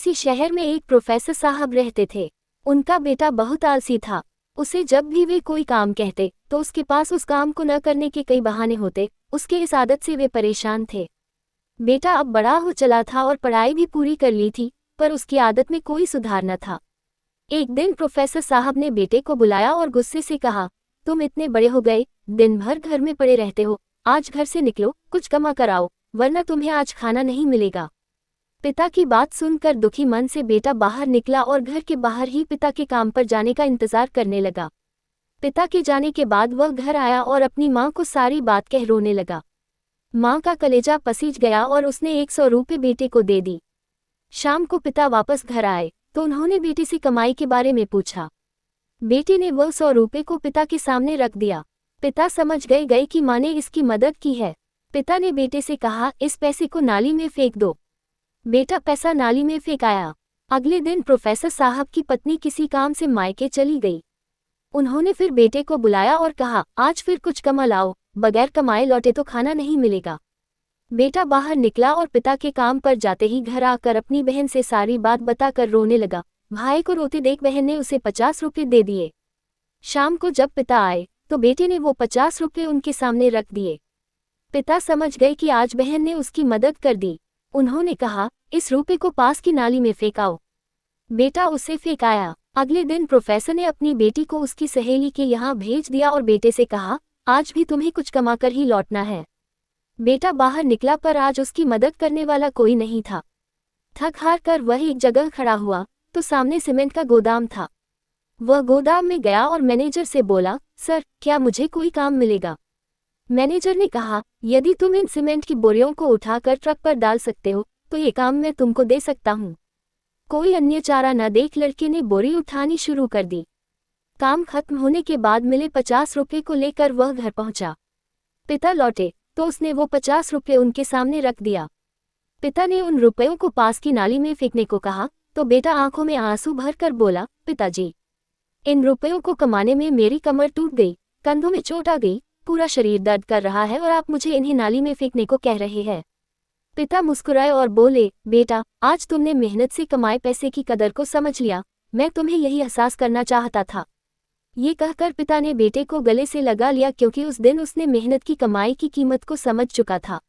किसी शहर में एक प्रोफेसर साहब रहते थे। उनका बेटा बहुत आलसी था। उसे जब भी वे कोई काम कहते तो उसके पास उस काम को न करने के कई बहाने होते। उसके इस आदत से वे परेशान थे। बेटा अब बड़ा हो चला था और पढ़ाई भी पूरी कर ली थी, पर उसकी आदत में कोई सुधार न था। एक दिन प्रोफेसर साहब ने बेटे को बुलाया और गुस्से से कहा, तुम इतने बड़े हो गए, दिन भर घर में पड़े रहते हो। आज घर से निकलो, कुछ कमा कर आओ, वरना तुम्हें आज खाना नहीं मिलेगा। पिता की बात सुनकर दुखी मन से बेटा बाहर निकला और घर के बाहर ही पिता के काम पर जाने का इंतजार करने लगा। पिता के जाने के बाद वह घर आया और अपनी माँ को सारी बात कह रोने लगा। माँ का कलेजा पसीज गया और उसने 100 रुपये बेटे को दे दी। शाम को पिता वापस घर आए तो उन्होंने बेटे से कमाई के बारे में पूछा। बेटे ने वह 100 रुपये को पिता के सामने रख दिया। पिता समझ गए कि माँ ने इसकी मदद की है। पिता ने बेटे से कहा, इस पैसे को नाली में फेंक दो। बेटा पैसा नाली में फेंक आया। अगले दिन प्रोफेसर साहब की पत्नी किसी काम से मायके चली गई। उन्होंने फिर बेटे को बुलाया और कहा, आज फिर कुछ कमा लाओ, बगैर कमाए लौटे तो खाना नहीं मिलेगा। बेटा बाहर निकला और पिता के काम पर जाते ही घर आकर अपनी बहन से सारी बात बताकर रोने लगा। भाई को रोते देख बहन ने उसे 50 रुपये दे दिए। शाम को जब पिता आए तो बेटे ने वो 50 रुपये उनके सामने रख दिए। पिता समझ गए कि आज बहन ने उसकी मदद कर दी। उन्होंने कहा, इस रुपये को पास की नाली में फेंकाओ। बेटा उसे फेंक आया। अगले दिन प्रोफेसर ने अपनी बेटी को उसकी सहेली के यहाँ भेज दिया और बेटे से कहा, आज भी तुम्हें कुछ कमाकर ही लौटना है। बेटा बाहर निकला पर आज उसकी मदद करने वाला कोई नहीं था। थक हार कर वह एक जगह खड़ा हुआ तो सामने सीमेंट का गोदाम था। वह गोदाम में गया और मैनेजर से बोला, सर क्या मुझे कोई काम मिलेगा? मैनेजर ने कहा, यदि तुम इन सीमेंट की बोरियों को उठाकर ट्रक पर डाल सकते हो तो ये काम मैं तुमको दे सकता हूँ। कोई अन्य चारा न देख लड़के ने बोरी उठानी शुरू कर दी। काम खत्म होने के बाद मिले 50 रुपये को लेकर वह घर पहुंचा। पिता लौटे तो उसने वो 50 रुपये उनके सामने रख दिया। पिता ने उन रुपयों को पास की नाली में फेंकने को कहा तो बेटा आंखों में आंसू भरकर बोला, पिताजी, इन रुपयों को कमाने में मेरी कमर टूट गई, कंधों में चोट आ गई, पूरा शरीर दर्द कर रहा है और आप मुझे इन्हें नाली में फेंकने को कह रहे हैं। पिता मुस्कुराए और बोले, बेटा आज तुमने मेहनत से कमाए पैसे की कदर को समझ लिया, मैं तुम्हें यही एहसास करना चाहता था। ये कहकर पिता ने बेटे को गले से लगा लिया क्योंकि उस दिन उसने मेहनत की कमाई की कीमत को समझ चुका था।